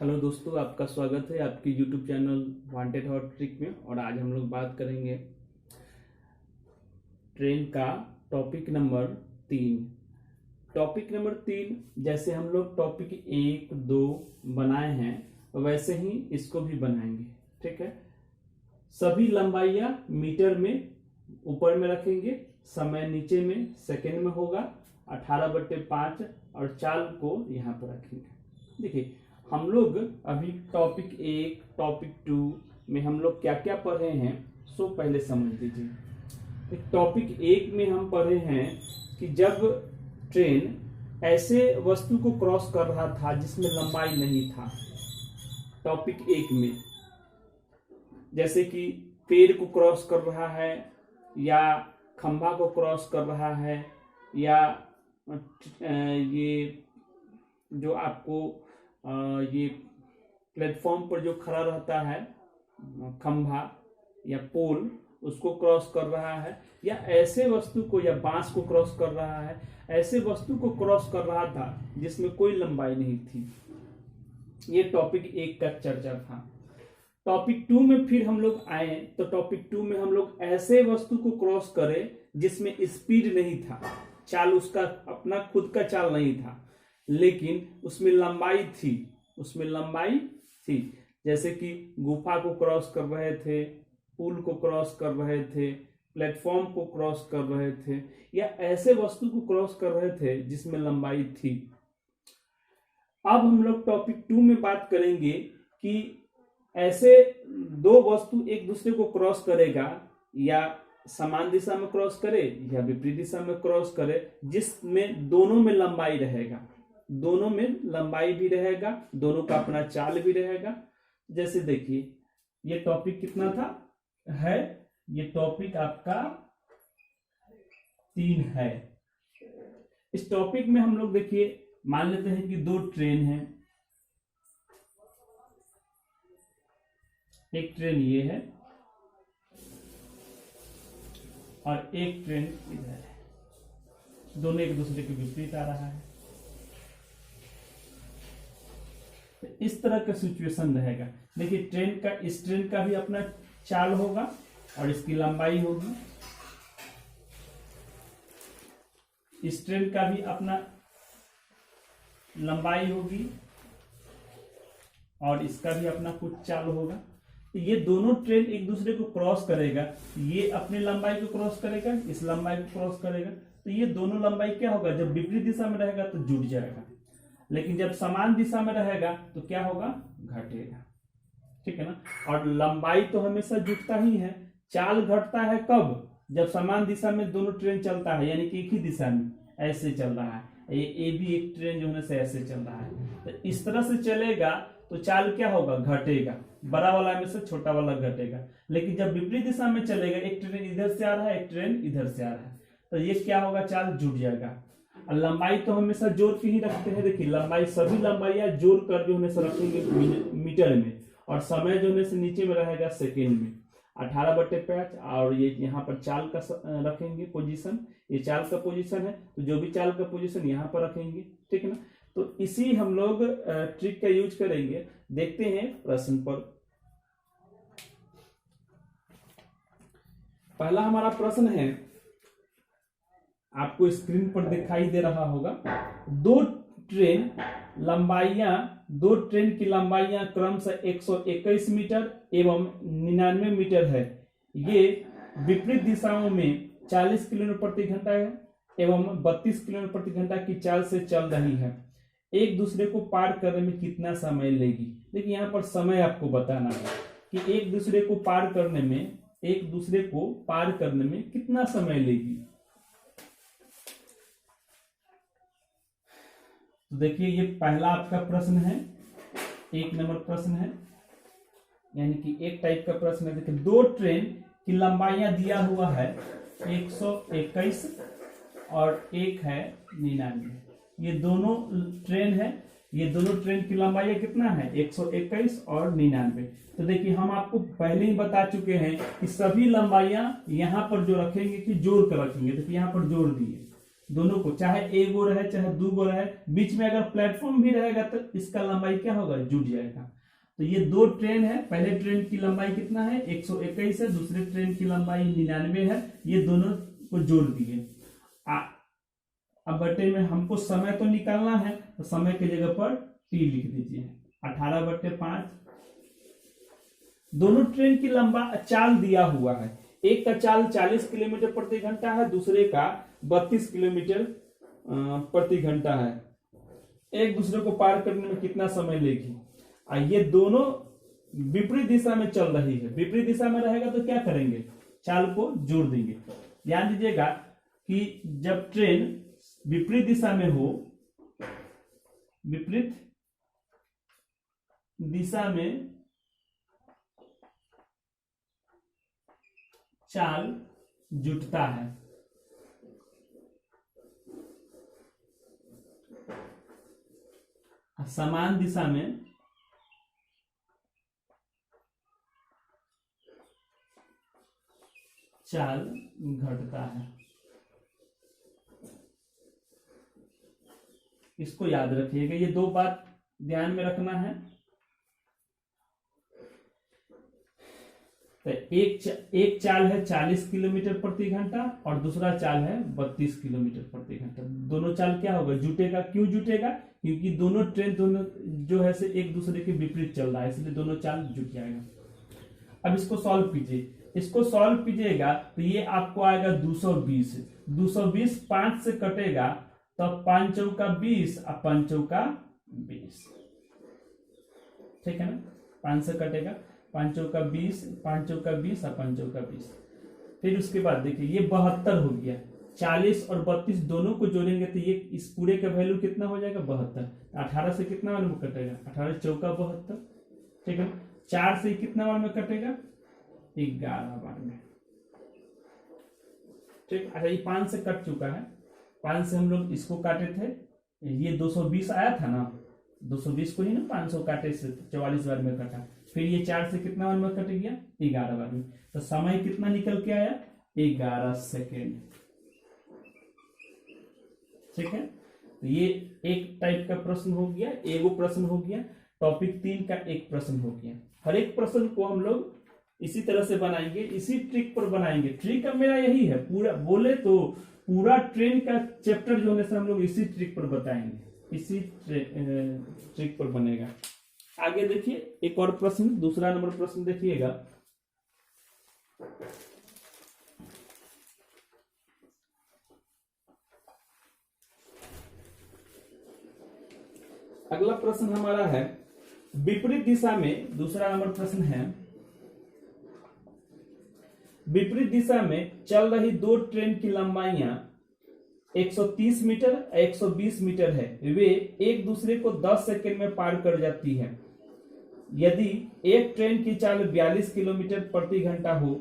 Hello दोस्तों, आपका स्वागत है आपके YouTube channel wanted hot trick में। और आज हम लोग बात करेंगे ट्रेन का टॉपिक नंबर 3। टॉपिक नंबर 3 जैसे हम लोग टॉपिक 1, 2 बनाए हैं वैसे ही इसको भी बनाएंगे। ठीक है, सभी लंबाइयां मीटर में ऊपर में रखेंगे, समय नीचे में सेकेंड में होगा, 18/5 और चाल को यहाँ पर रखेंगे। देखिए, हम लोग अभी टॉपिक 1, टॉपिक 2 में हम लोग क्या क्या पढ़े हैं सो पहले समझ लीजिए। टॉपिक 1 में हम पढ़े हैं कि जब ट्रेन ऐसे वस्तु को क्रॉस कर रहा था जिसमें लंबाई नहीं था, टॉपिक 1 में जैसे कि पेड़ को क्रॉस कर रहा है या खंभा को क्रॉस कर रहा है या ये जो आपको ये प्लेटफॉर्म पर जो खड़ा रहता है खंभा या पोल, उसको क्रॉस कर रहा है, या ऐसे वस्तु को या बांस को क्रॉस कर रहा है, ऐसे वस्तु को क्रॉस कर रहा था जिसमें कोई लंबाई नहीं थी। ये टॉपिक 1 का चर्चा था। टॉपिक 2 में फिर हम लोग आए तो टॉपिक 2 में हम लोग ऐसे वस्तु को क्रॉस करें जिसमें स्पीड नहीं था, चाल उसका अपना खुद का चाल नहीं था, लेकिन उसमें लंबाई थी। जैसे कि गुफा को क्रॉस कर रहे थे, पुल को क्रॉस कर रहे थे, प्लेटफॉर्म को क्रॉस कर रहे थे, या ऐसे वस्तु को क्रॉस कर रहे थे जिसमें लंबाई थी। अब हम लोग टॉपिक 2 में बात करेंगे कि ऐसे दो वस्तु एक दूसरे को क्रॉस करेगा, या समान दिशा में क्रॉस करे या विपरीत दिशा में क्रॉस करे, जिसमें दोनों में लंबाई रहेगा, दोनों में लंबाई भी रहेगा, दोनों का अपना चाल भी रहेगा। जैसे देखिए, ये टॉपिक कितना है, ये टॉपिक आपका 3 है। इस टॉपिक में हम लोग देखिए, मान लेते हैं कि 2 ट्रेन हैं, एक ट्रेन ये है और एक ट्रेन इधर है, दोनों एक दूसरे के विपरीत आ रहा है। तो इस तरह का सिचुएशन रहेगा। देखिए, इस ट्रेन का भी अपना चाल होगा और इसकी लंबाई होगी, इस ट्रेन का भी अपना लंबाई होगी और इसका भी अपना कुछ चाल होगा। तो ये दोनों ट्रेन एक दूसरे को क्रॉस करेगा, ये अपनी लंबाई को क्रॉस करेगा, इस लंबाई को क्रॉस करेगा, तो ये दोनों लंबाई क्या होगा, जब विपरीत दिशा में रहेगा तो जुड़ जाएगा, लेकिन जब समान दिशा में रहेगा तो क्या होगा, घटेगा। ठीक है ना। और लंबाई तो हमेशा जुटता ही है, चाल घटता है कब, जब समान दिशा में दोनों ट्रेन चलता है, यानी कि एक ही दिशा में ऐसे चल रहा है, ये भी एक ट्रेन जो है से ऐसे चल रहा है, तो इस तरह से चलेगा तो चाल क्या होगा, घटेगा, बड़ा वाला में से छोटा वाला घटेगा। लेकिन जब विपरीत दिशा में चलेगा, एक ट्रेन इधर से आ रहा है, एक ट्रेन इधर से आ रहा है, तो ये क्या होगा, चाल जुट जाएगा। और लंबाई तो हमेशा जोड़ के ही रखते हैं। देखिए, लंबाई सभी लंबाइयां जोड़ कर जो है रखेंगे मीटर में, और समय जो है नीचे में रहेगा सेकेंड में, 18/5। और ये यहाँ पर चाल का रखेंगे पोजीशन, ये चाल का पोजीशन है, तो जो भी चाल का पोजीशन यहाँ पर रखेंगे। ठीक है ना। तो इसी हम लोग ट्रिक का यूज करेंगे। देखते हैं प्रश्न पर। पहला हमारा प्रश्न है, आपको स्क्रीन पर दिखाई दे रहा होगा, दो ट्रेन की लंबाइयां क्रमशः 121 मीटर एवं 99 मीटर है। ये विपरीत दिशाओं में 40 किलोमीटर प्रति घंटा है एवं 32 किलोमीटर प्रति घंटा की चाल से चल रही है। एक दूसरे को पार करने में कितना समय लेगी। देखिए, यहाँ पर समय आपको बताना है कि एक दूसरे को पार करने में कितना समय लेगी। तो देखिए, ये पहला आपका प्रश्न है, 1 नंबर प्रश्न है, यानी कि एक टाइप का प्रश्न है। देखिए, 2 ट्रेन की लंबाइयां दिया हुआ है 121 और एक है 99। ये दोनों ट्रेन है, ये दोनों ट्रेन की लंबाई कितना है, 121 और 99। तो देखिए, हम आपको पहले ही बता चुके हैं कि सभी लंबाइयां यहाँ पर जो रखेंगे कि जोड़ कर रखेंगे। देखिए, यहाँ पर जोड़ दिए, दोनों को, चाहे एक गो रहे चाहे दो गो रहे, बीच में अगर प्लेटफॉर्म भी रहेगा तो इसका लंबाई क्या होगा, जुट जाएगा। तो ये दो ट्रेन है, पहले ट्रेन की लंबाई कितना है 121 है, दूसरे ट्रेन की लंबाई 99 है, ये दोनों को जोड़ दिए। अब बटे में हमको समय तो निकालना है, तो समय की जगह पर टी लिख दीजिए, 18/5। दोनों ट्रेन की लंबा चाल दिया हुआ है, एक का चाल 40 किलोमीटर प्रति घंटा है, दूसरे का 32 किलोमीटर प्रति घंटा है। एक दूसरे को पार करने में कितना समय लेगी। ये दोनों विपरीत दिशा में चल रही है, विपरीत दिशा में रहेगा तो क्या करेंगे, चाल को जोड़ देंगे। ध्यान दीजिएगा कि जब ट्रेन विपरीत दिशा में हो, विपरीत दिशा में चाल जुटता है, समान दिशा में चाल घटता है। इसको याद रखिएगा, ये दो बात ध्यान में रखना है। तो एक चाल है 40 किलोमीटर प्रति घंटा और दूसरा चाल है 32 किलोमीटर प्रति घंटा। दोनों चाल क्या होगा, जुटेगा। क्यों जुटेगा, क्योंकि दोनों ट्रेन दोनों जो है से एक दूसरे के विपरीत चल रहा है, इसलिए दोनों चाल जुट जाएगा। अब इसको सॉल्व कीजिए, इसको सॉल्व कीजिएगा तो ये आपको आएगा 220। 220 5 से कटेगा तो 5 चौका 20 और 5 चौका 20, ठीक है ना। 5 से कटेगा, 5 चौका 20, 5 चौका 20 और 5 चौका 20। फिर उसके बाद देखिए ये 72 हो गया। 40 और 32 दोनों को जोड़ेंगे तो ये इस पूरे का वैल्यू कितना हो जाएगा, 72। 18 से कितना बार में कटेगा, 18 चौका 72, ठीक है। 4 से कितना बार में कटेगा, 11 बार में, ठीक। अच्छा ये 5 से कट चुका है, 5 से हम लोग इसको काटे थे, ये 220 आया था ना, 220 को ही ना 500 काटे से 44 बार में कटा। फिर ये 4 से कितना बार में कट गया, 11 बार में। तो समय कितना निकल के आया, 11 सेकेंड, ठीक है। तो ये एक टाइप का प्रश्न हो गया, एगो प्रश्न हो गया। टॉपिक 3 का एक प्रश्न हो गया। हर एक प्रश्न को हम लोग इसी तरह से बनाएंगे, इसी ट्रिक पर बनाएंगे। ट्रिक अब मेरा यही है, पूरा बोले तो पूरा ट्रेन का चैप्टर जो है हम लोग इसी ट्रिक पर बताएंगे, इसी ट्रिक पर बनेगा। आगे देखिए एक और प्रश्न, दूसरा नंबर प्रश्न देखिएगा। अगला प्रश्न हमारा है विपरीत दिशा में, दूसरा नंबर प्रश्न है विपरीत दिशा में चल रही दो ट्रेन की लंबाइयां 130 मीटर 120 मीटर है, वे एक दूसरे को 10 सेकंड में पार कर जाती है। यदि एक ट्रेन की चाल 42 किलोमीटर प्रति घंटा हो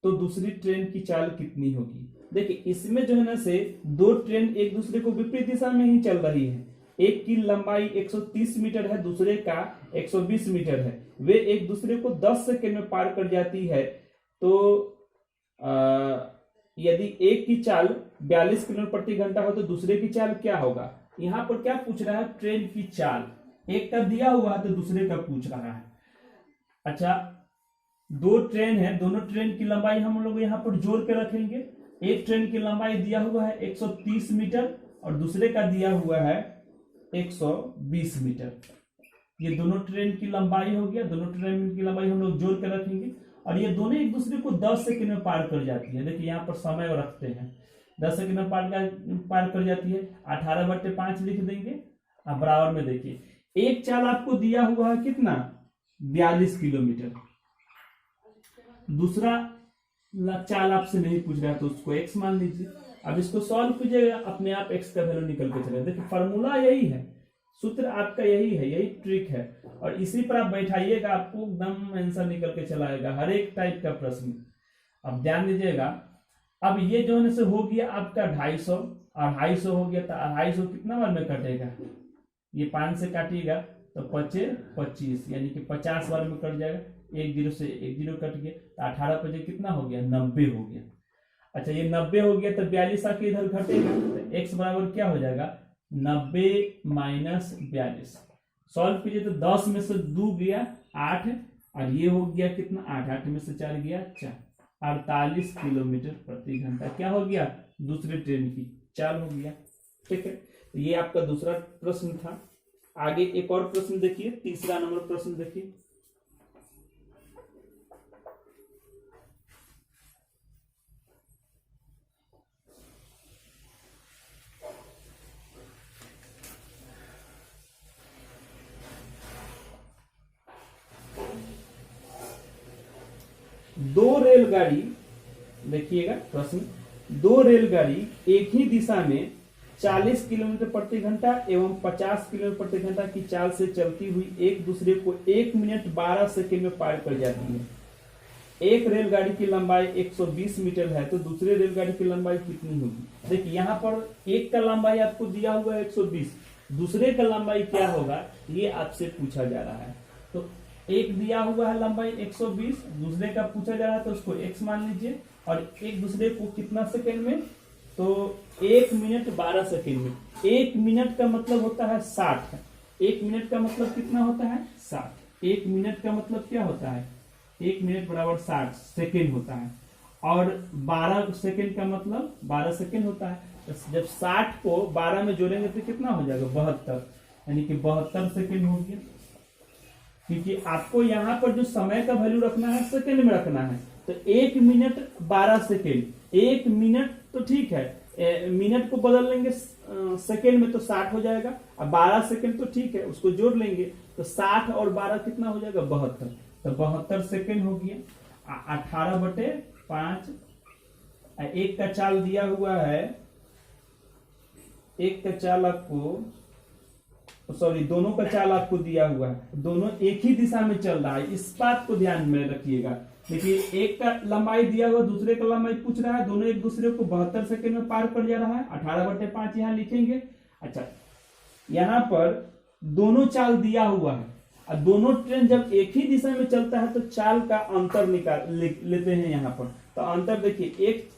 तो दूसरी ट्रेन की चाल कितनी होगी। देखिए इसमें जो है ना से दो ट्रेन एक दूसरे को विपरीत दिशा में ही चल रही है। एक की लंबाई 130 मीटर है, दूसरे का 120 मीटर है, वे एक दूसरे को 10 सेकंड में पार कर जाती है। तो यदि एक की चाल 42 किलोमीटर प्रति घंटा हो तो दूसरे की चाल क्या होगा। यहां पर क्या पूछ रहा है, ट्रेन की चाल, एक का दिया हुआ है तो दूसरे का पूछ रहा है। अच्छा दो ट्रेन है, दोनों ट्रेन की लंबाई हम लोग यहां पर जोड़ के रखेंगे। एक ट्रेन की लंबाई दिया हुआ है 130 मीटर और दूसरे का दिया हुआ है 120 मीटर। ये दोनों ट्रेन की लंबाई हो गया, दोनों ट्रेन की लंबाई हम लोग जोड़ के रखेंगे और ये दोनों एक दूसरे को 10 सेकंड में पार कर जाती है। देखिए यहाँ पर समय रखते हैं, 10 सेकंड में पार कर जाती है। 18/5 लिख देंगे। अब बराबर में देखिए एक चाल आपको दिया हुआ है कितना, 42 किलोमीटर। दूसरा चाल आपसे नहीं पूछ रहा है तो उसको x मान लीजिए। अब इसको सॉल्व कीजिएगा, अपने आप x का वैल्यू निकल के चलेगा। देखिए फॉर्मूला यही है, सूत्र आपका यही है, यही ट्रिक है और इसी पर आप बैठाइएगा, आपको एकदम आंसर निकल के चला आएगा हर एक टाइप का प्रश्न। अब ध्यान दीजिएगा, अब ये जो है से हो गया आपका 250 और 250 हो गया, तो 250 कितना बार में कटेगा, ये 5 से काटिएगा तो 25 यानी कि 50 बार में कट जाएगा। 1 0 से 1 0 कट गया तो 18 5 कितना हो गया, 90 हो गया। अच्छा ये 90 हो गया तो 42 आके इधर घटेगा, तो x बराबर क्या हो जाएगा 90 माइनस 42। सॉल्व कीजिए तो 10 में से 2 गया 8, और ये हो गया कितना 8, 8 में से 4 गया 4, 48 किलोमीटर प्रति घंटा क्या हो गया दूसरे ट्रेन की चाल हो गया। ठीक है, तो ये आपका दूसरा प्रश्न था। आगे एक और प्रश्न देखिए, तीसरा नंबर प्रश्न देखिए। दो रेलगाड़ी, देखिएगा प्रश्न, दो रेलगाड़ी एक ही दिशा में 40 किलोमीटर प्रति घंटा एवं 50 किलोमीटर प्रति घंटा की चाल से चलती हुई एक दूसरे को 1 मिनट 12 सेकंड में पार कर जाती है। एक रेलगाड़ी की लंबाई 120 मीटर है तो दूसरे रेलगाड़ी की लंबाई कितनी होगी। देखिए यहाँ पर एक का लंबाई आपको दिया हुआ है 120, दूसरे का लंबाई क्या होगा ये आपसे पूछा जा रहा है। तो एक दिया हुआ है लंबाई 120, दूसरे का पूछा जा रहा है तो उसको x मान लीजिए, और एक दूसरे को कितना सेकंड में, तो 1 मिनट 12 सेकंड में। 1 मिनट का मतलब होता है 60, 1 मिनट का मतलब कितना होता है 60, 1 मिनट का मतलब क्या होता है 1 मिनट बराबर 60 सेकंड होता है, और 12 सेकंड का मतलब 12 सेकंड होता है। तो जब 60 को 12 में जोड़ेंगे तो कितना हो जाएगा 72, यानी कि 72 सेकंड हो गया। क्योंकि आपको यहाँ पर जो समय का वैल्यू रखना है सेकंड में रखना है, तो 1 मिनट 12 सेकंड, 1 मिनट तो ठीक है, मिनट को बदल लेंगे सेकंड में तो 60 हो जाएगा, और 12 सेकंड तो ठीक है उसको जोड़ लेंगे तो 60 और 12 कितना हो जाएगा 72, तो 72 सेकंड हो गया। 18/5, एक का चाल दिया हुआ है, एक का चाल आपको, सॉरी दोनों का चाल आपको दिया हुआ है, दोनों एक ही दिशा में चल रहा है, इस बात को ध्यान में रखिएगा। देखिए एक का लंबाई दिया हुआ, दूसरे का लंबाई पूछ रहा है, दोनों एक दूसरे को 72 सेकंड में पार कर जा रहा है। 18/5 यहाँ लिखेंगे। अच्छा यहाँ पर दोनों चाल दिया हुआ है, और दोनों ट्रेन जब एक ही दिशा में चलता है तो चाल का अंतर निकाल लेते हैं यहाँ पर। तो अंतर देखिए,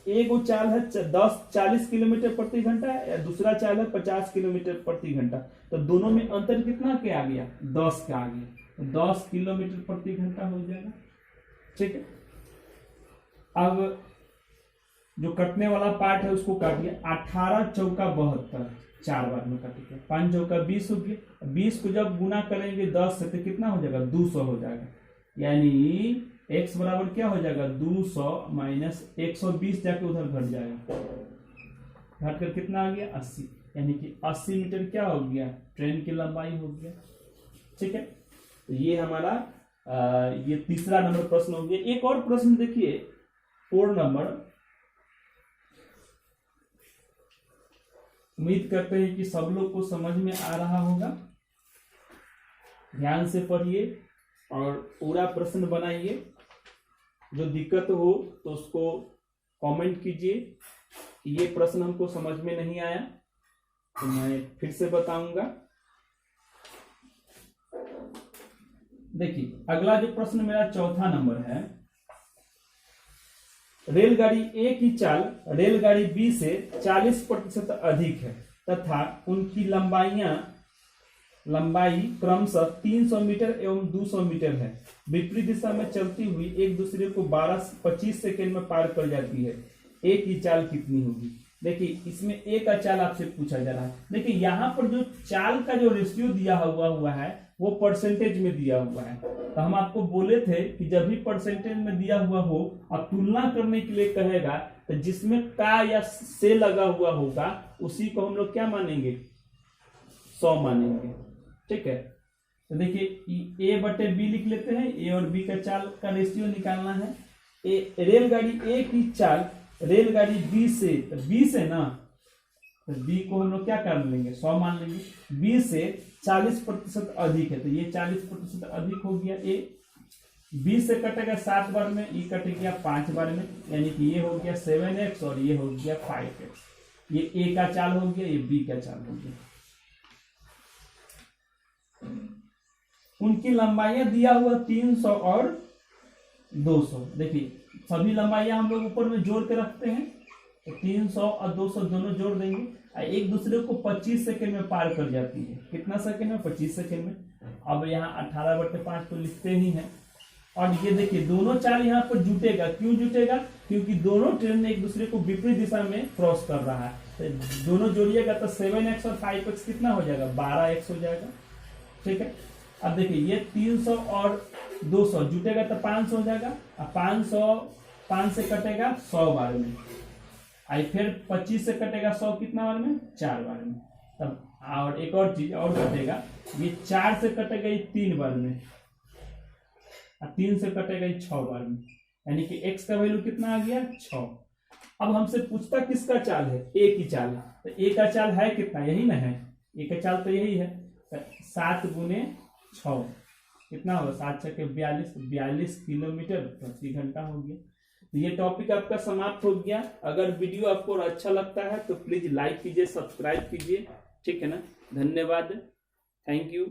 एक वो चाल है 40 किलोमीटर प्रति घंटा, दूसरा चाल है 50 किलोमीटर प्रति घंटा, तो दोनों में अंतर कितना के आ गया 10 का आ गया, तो 10 किलोमीटर प्रति घंटा हो जाएगा। ठीक है, अब जो कटने वाला पार्ट है उसको काटिए। 18 चौका 72, 4 बार में काटिए, 5 चौका 20 हो गया। 20 को जब गुना करेंगे 10 से तो कितना हो जाएगा 200 हो जाएगा, यानी x बराबर क्या हो जाएगा 200 माइनस 120 जाके उधर घट जाएगा, घटकर कितना आ गया 80, यानी कि 80 मीटर क्या हो गया ट्रेन की लंबाई हो गया। ठीक है, तो ये हमारा ये तीसरा नंबर प्रश्न हो गया। एक और प्रश्न देखिए 4 नंबर, उम्मीद करते हैं कि सब लोग को समझ में आ रहा होगा। ध्यान से पढ़िए और पूरा प्रश्न बनाइए, जो दिक्कत हो तो उसको कमेंट कीजिए कि ये प्रश्न हमको समझ में नहीं आया, तो मैं फिर से बताऊंगा। देखिए अगला जो प्रश्न मेरा चौथा नंबर है, रेलगाड़ी ए की चाल रेलगाड़ी बी से 40% अधिक है तथा उनकी लंबाई क्रमशः 300 मीटर एवं 200 मीटर है। विपरीत दिशा में चलती हुई एक दूसरे को 12-25 सेकंड में पार कर जाती है। ए की चाल कितनी होगी। देखिए इसमें ए का चाल आपसे पूछा जा रहा है। देखिए यहाँ पर जो चाल का जो रेशियो दिया हुआ है वो परसेंटेज में दिया हुआ है। तो हम आपको बोले थे कि जब भी परसेंटेज में दिया हुआ हो और तुलना करने के लिए कहेगा तो जिसमें का या से लगा हुआ होगा उसी को हम लोग क्या मानेंगे 100 मानेंगे। ठीक है, तो देखिए ए बटे बी लिख लेते हैं। ए और बी का चाल का रेशियो निकालना है। रेलगाड़ी ए की चाल रेलगाड़ी बी से, तो बी से ना, तो बी को हम लोग क्या कर लेंगे 100 मान लेंगे। बी से 40% अधिक है तो ये 40% अधिक हो गया ए। बी से कटेगा 7 बार में, ई कट गया 5 बार में, यानी कि ये हो गया 7x और ये हो गया 5x। ये ए का चाल हो गया, ये बी का चाल हो गया। उनकी लंबाइयां दिया हुआ 300 और 200। देखिए सभी लंबाइयां हम लोग ऊपर में जोड़ के रखते हैं तो 300 और 200 दोनों जोड़ देंगे, एक दूसरे को 25 सेकंड में पार कर जाती है। कितना सेकंड में? 25 सेकंड में। अब यहाँ 18/5 तो लिखते ही हैं। और ये देखिए दोनों चाल यहाँ पर जुटेगा। क्यों जुटेगा? क्योंकि दोनों ट्रेन एक दूसरे को विपरीत दिशा में क्रॉस कर रहा है। तो दोनों जोड़िएगा तो 7x और 5x कितना हो जाएगा? 12x हो जाएगा। ठीक है। अब देखिए ये 300 और 200 जुटेगा तो 500 हो जाएगा। अब 500 से कटेगा 100 बार में, आई फिर 25 से कटेगा 100 कितना बार में? 4 बार में। तब और एक और चीज और कटेगा, ये 4 से कटेगा ये 3 बार में, और 3 से कटेगा ये 6 बार में। यानी कि x का वैल्यू कितना आ गया? 6। अब हमसे पूछता किसका चाल है? a की चाल है। तो a का चाल है कितना? यही ना है, a का चाल तो यही है। 7 गुने 6 कितना होगा? 7 6 42 किलोमीटर प्रति घंटा हो गया। तो ये टॉपिक आपका समाप्त हो गया। अगर वीडियो आपको अच्छा लगता है तो प्लीज लाइक कीजिए, सब्सक्राइब कीजिए। ठीक है ना? धन्यवाद, थैंक यू।